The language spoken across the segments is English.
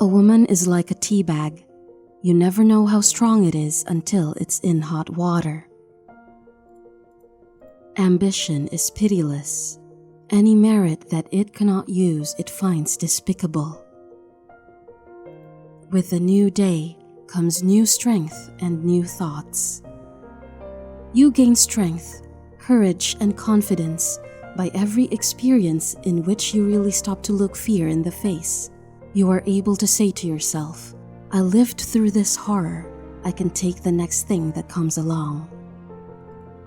A woman is like a tea bag. You never know how strong it is until it's in hot water. Ambition is pitiless. Any merit that it cannot use, it finds despicable. With a new day comes new strength and new thoughts. You gain strength, courage, and confidence by every experience in which you really stop to look fear in the face. You are able to say to yourself, I lived through this horror. I can take the next thing that comes along.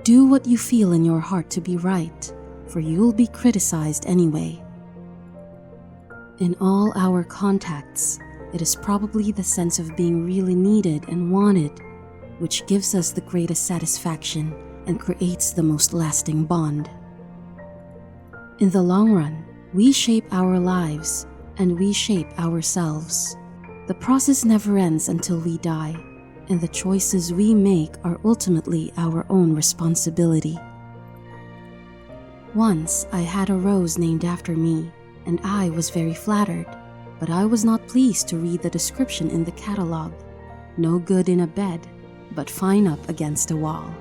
Do what you feel in your heart to be right, for you'll be criticized anyway. In all our contacts, it is probably the sense of being really needed and wanted which gives us the greatest satisfaction and creates the most lasting bond. In the long run, we shape our lives and we shape ourselves. The process never ends until we die, and the choices we make are ultimately our own responsibility. Once I had a rose named after me, and I was very flattered, but I was not pleased to read the description in the catalog. No good in a bed, but fine up against a wall.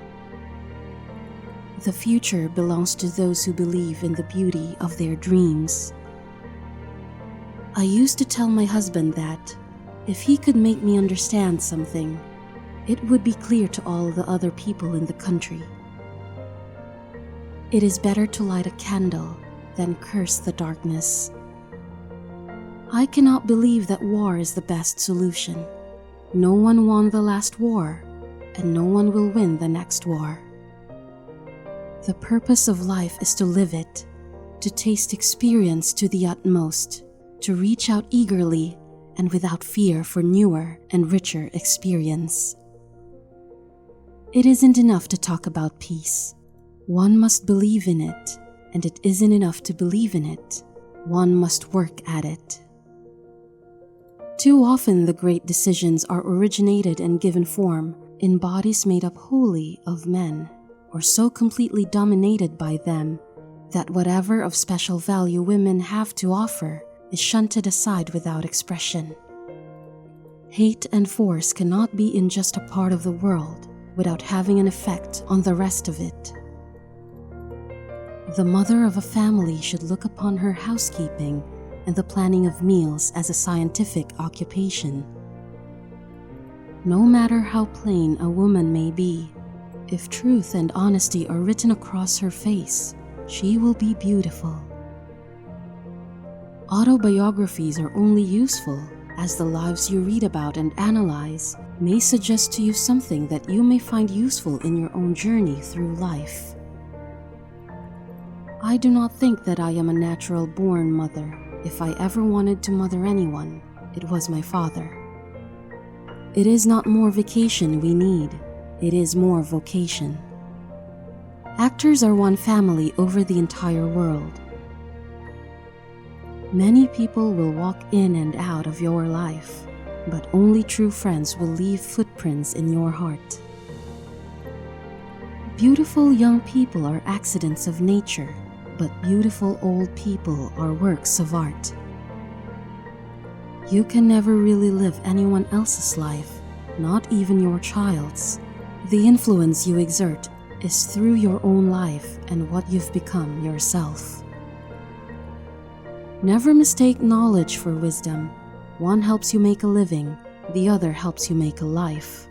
The future belongs to those who believe in the beauty of their dreams. I used to tell my husband that if he could make me understand something, it would be clear to all the other people in the country. It is better to light a candle than curse the darkness. I cannot believe that war is the best solution. No one won the last war, and no one will win the next war. The purpose of life is to live it, to taste experience to the utmost, to reach out eagerly and without fear for newer and richer experience. It isn't enough to talk about peace. One must believe in it, and it isn't enough to believe in it. One must work at it. Too often the great decisions are originated and given form in bodies made up wholly of men, or so completely dominated by them that whatever of special value women have to offer is shunted aside without expression. Hate and force cannot be in just a part of the world without having an effect on the rest of it. The mother of a family should look upon her housekeeping and the planning of meals as a scientific occupation. No matter how plain a woman may be, if truth and honesty are written across her face, she will be beautiful. Autobiographies are only useful as the lives you read about and analyze may suggest to you something that you may find useful in your own journey through life. I do not think that I am a natural-born mother. If I ever wanted to mother anyone, it was my father. It is not more vacation we need, it is more vocation. Actors are one family over the entire world. Many people will walk in and out of your life, but only true friends will leave footprints in your heart. Beautiful young people are accidents of nature, but beautiful old people are works of art. You can never really live anyone else's life, not even your child's. The influence you exert is through your own life and what you've become yourself. Never mistake knowledge for wisdom. One helps you make a living, the other helps you make a life.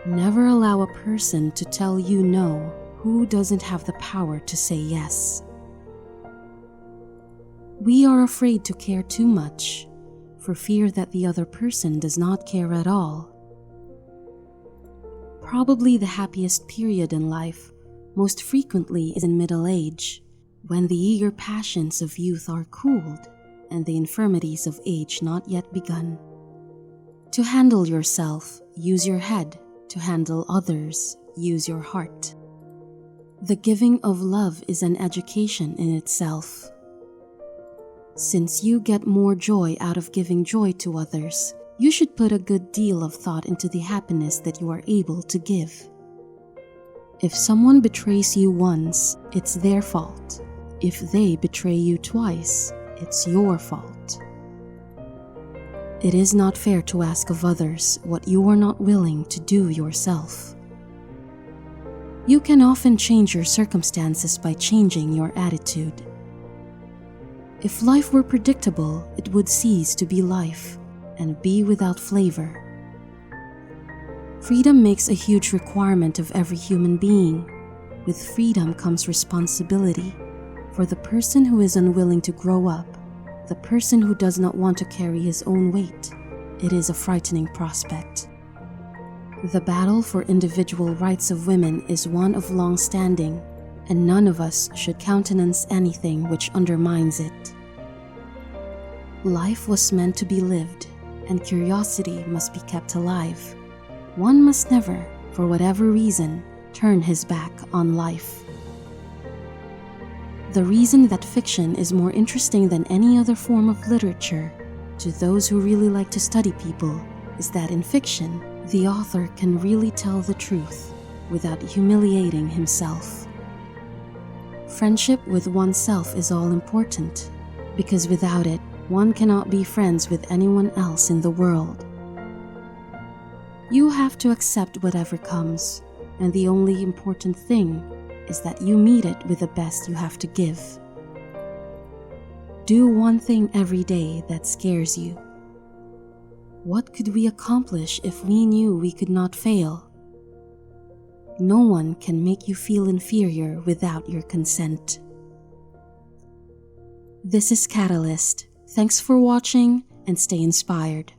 Never allow a person to tell you no who doesn't have the power to say yes. We are afraid to care too much, for fear that the other person does not care at all. Probably the happiest period in life, most frequently, is in middle age, when the eager passions of youth are cooled and the infirmities of age not yet begun. To handle yourself, use your head. To handle others, use your heart. The giving of love is an education in itself. Since you get more joy out of giving joy to others, you should put a good deal of thought into the happiness that you are able to give. If someone betrays you once, it's their fault. If they betray you twice, it's your fault. It is not fair to ask of others what you are not willing to do yourself. You can often change your circumstances by changing your attitude. If life were predictable, it would cease to be life and be without flavor. Freedom makes a huge requirement of every human being. With freedom comes responsibility. For the person who is unwilling to grow up, the person who does not want to carry his own weight, it is a frightening prospect. The battle for individual rights of women is one of long standing, and none of us should countenance anything which undermines it. Life was meant to be lived, and curiosity must be kept alive. One must never, for whatever reason, turn his back on life. The reason that fiction is more interesting than any other form of literature, to those who really like to study people, is that in fiction, the author can really tell the truth without humiliating himself. Friendship with oneself is all important, because without it, one cannot be friends with anyone else in the world. You have to accept whatever comes, and the only important thing is that you meet it with the best you have to give. Do one thing every day that scares you. What could we accomplish if we knew we could not fail? No one can make you feel inferior without your consent. This is Catalyst. Thanks for watching and stay inspired.